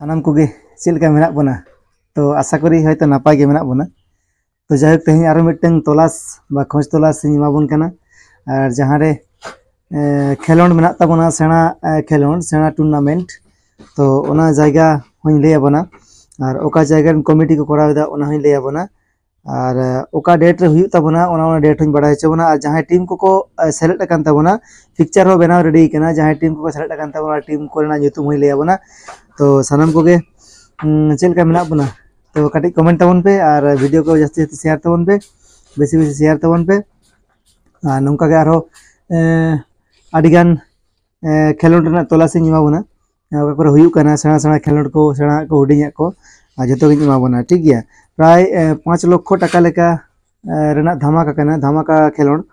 सानाम कोगे चेलका मेना बना तो आशा करी हयतो नापाय गे मेना बना तो जायक तेहें आरो मिटटें तलास बा खोज तलास इᱧ एमाबोन काना आर जहाँ रे खेलोंड मेना ताबोना सेना खेलोंड सेना टूर्नामेंट तो ओना जायगा होइं लay आबोना आर ओका जायगा कमिटी को कराव दा ओना होइं लay आबोना और ओका डेट रे हुयु ताबोना ओना डेट होइं बाडाय हचोबोना और जहाँ टीम को सेलेक्ट अकान ताबोना पिक्चर हो बनाव रेडी काना जहाँ टीम को सेलेक्ट अकान ताबोना टीम कोरेना nyutum होइं लay आबोना तो सानाम कोगे चेलका मेना बना तो कटी कमेंट ताबोन पे और वीडियो को जास्ती जास्ती शेयर ताबोन पे बेसी बेसी शेयर ताबोन पे और नोंका गे आरो आडिगान खेलोंड रना तलासिं एमाबोना ओका करे हुयु काना सेना सेना खेलोंड को सेना को हुडिंग को जतो गे एमाबोना ठीक गया प्राय 5 लाख टाका लेका रना धमाका काना धमाका खेलोंड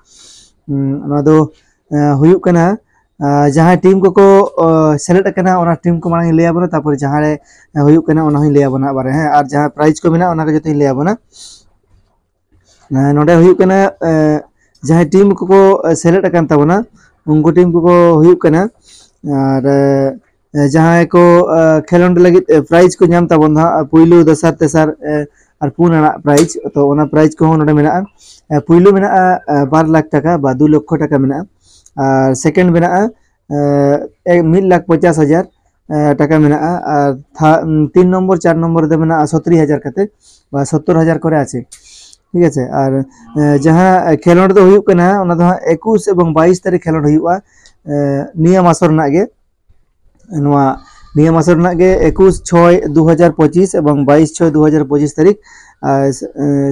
नोआ दो हुयु काना जहाँ टीम को सेलेक्ट करना ओना टीम को मांग लay आबोना तापर जहाँ रे हुयु काना ओना लay आबोना बारे हैं और जहाँ प्राइज को मेना ओना को जतो लay आबोना नोडे हुयु काना जहाँ टीम को सेलेक्ट अकान ताबोना उनको टीम को हुयु काना और जहाँ को खेलोंड लगी प्राइज को नाम ताबोन हा पुइलु दसार तेसार और पुन प्राइज तो ओना प्राइज को नोडे मेना पुइलु मेना 2 लाख टाका बा 2 लक्ष टाका मेना और सेकेंड मेना 1,50,000 टाका मेना और 3 नम्बर 4 नम्बर दे मेना 70,000 कते बा 70,000 करे आछे ठीक है और जहाँ खेलोंड दो हुयु काना ओना दो 21 एवं 22 तारीख खेलोंड हुयुआ निया मासर ना गे नोआ निया मासर ना गे 21/6/2025 एवं 22/6/2025 तारीख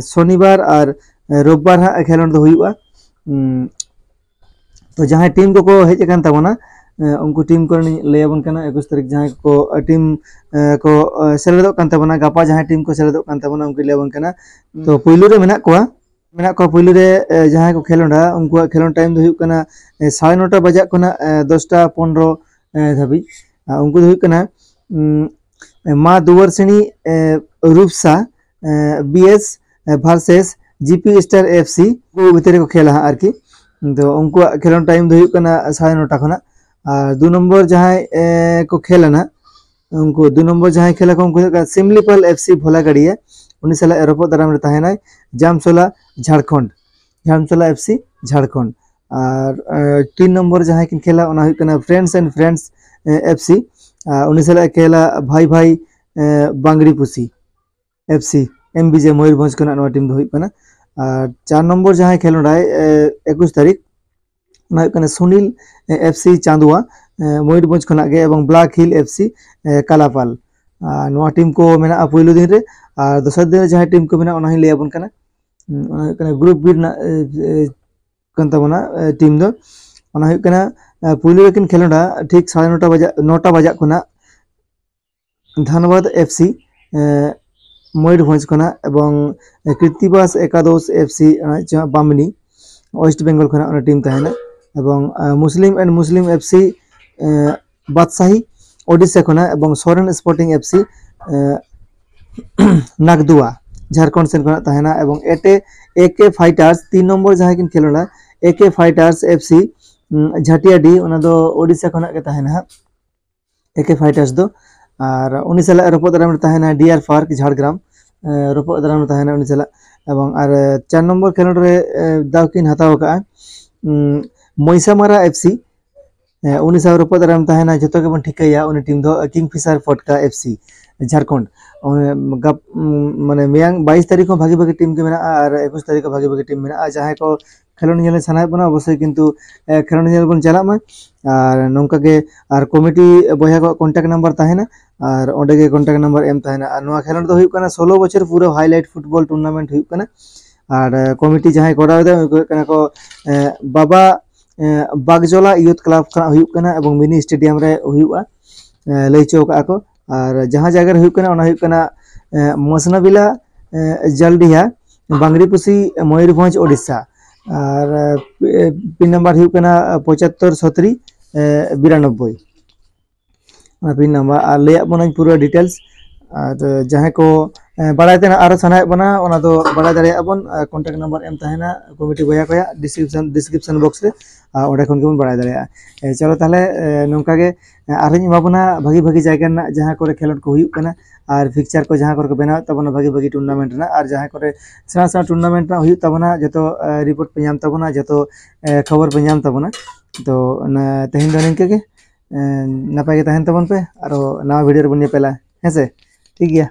शनिवार और रविवार हा खेलोंड दो हुयुआ तो जहाँ टीम को हेज अकान ताबोना उनको टीम को लay आबोन काना 21 तारीख जहाँ को टीम को सेलेदोग कान ताबोना गापा जहाँ टीम को सेलेदोग कान ताबोना उनको लay आबोन काना तो पुइलु रे मेना को पुइलु रे जहाँ को खेलोंडा उनको खेलोंड टाइम दो हुयु काना 9:30 बजे कोना 10:15 धाबी उनको दो हुयु काना मा दुवरसिनी रूपसा BS versus GP star FC को भितर को खेला आरकी तो उनको खेलोंड टाइम दो हुयु काना 9:30 खोना और 2 नंबर जहाँ को खेलना उनको 2 नंबर जहाँ खेला को उनको सिमलीपल एफसी भोला गड़िया उन्हीं साल एरोपो दाराम रहता है ना जामसोला झारखंड एफसी झारखंड और 3 नंबर जहाँ किन खेला उना हुयु काना फ्रेंड्स एंड फ्रेंड्स एफसी उन्हीं साल खेला भाई भाई बांगड़ी पुसी एफसी एमबीजे मयूरभंज को ना टीम दो हुयु काना और 4 नंबर जहाँ खेलोंडा 21 तारीख उना हुयु काना सुनील एफसी चांदुआ मयूरभंज खोना गे एवं ब्लैक हिल एफसी कालापाल नोआ टीम को मेना पुइलु दिन रे और दोसर दिन जहाँ टीम को मेना ओना लay आबोन काना ग्रुप बी ना कान ताबोना टीम दो ओना हुयु काना पुइलु रेकिन खेलोंडा ठीक 9:30 बजे खोना धनबाद एफसी मयूरभंज खोना एवं कृतिबास एकादश एफसी बामनी वेस्ट बेंगल खोना ओना टीम ताहेना एवं मुस्लिम एंड मुस्लिम एफसी बादशाही ओडिशा खोना एवं सोरेन स्पोर्टिंग एफसी नागदुआ झारखंड सेन खोना ताहेना एवं एके फाइटर्स 3 नंबर जहाँ किन खेलोंडा एके फाइटर्स एफसी झाटियाडी ओना दो ओडिशा खोना के ताहेना एके फाइटर्स दो और उन्हीं साल रोपो दाराम ताहेना डीआर पार्क झाड़ग्राम रोपो दाराम ताहेना उन्हीं साल एवं और 4 नंबर खेलोंड रे दाव किन हताव का मईसामारा एफसी उन्हीं साल रोपो दाराम ताहेना जतो के बन ठिकाया उन्हीं टीम दो किंगफिशर फटका एफसी झारखंड माने मियांग 22 तारीख को भागी भागी टीम के मेना और 21 तारीख को भागी भागी टीम मेना जहाँ को खेलोंड नेल सानाय बना अवश्य किंतु खेलोंड नेल बन चला मा और नोंका के और कमिटी बया को कांटेक्ट नंबर ताहेना और ओंडे के कांटेक्ट नंबर एम ताहेना और नोआ खेलोंड दो हुयु काना 16 बछर पूरा हाईलाइट फुटबॉल टूर्नामेंट हुयु काना और कमिटी जहाँ कराव दा काना को बाबा बागजोला यूथ क्लब का हुयु काना एवं मिनी स्टेडियम रे हुयुआ लay चो का को और जहाँ जगह हुयु काना ओना हुयु काना मसनाबिला जलडिहा बांगड़ीपुसी मयूरभंज ओडिशा और पिन नंबर हुयु काना 75 70 92 पिन नंबर और लय आबोना पूरा डिटेल्स और जहाँ को बाड़ाय तेना आरो सानाय बना ओना दो बाड़ाय दाड़ेया बन कॉन्टैक्ट नंबर एम तहना कमिटी बया को डिस्क्रिप्शन बॉक्स रे ओडे खन गेबन बाड़ाय दाड़ेया चलो ताहले नोंका गे आरिन एमाबोना भागी भागी जायगा ना जहां करे खेलोड को हुयुक कना और फिक्सचर को जहां करे बनाव तबना भागी भागी टूर्नामेंट ना और जहां करे सेना सेना टूर्नामेंट ना हुयुक तबना जतो रिपोर्ट पे नाम तबना जतो खबर पे नाम तबना तो तेहिन दो निंके गे नपाय गे तहन तबन पे आरो नवा वीडियो रे बन पेला हेसे ठीक गया।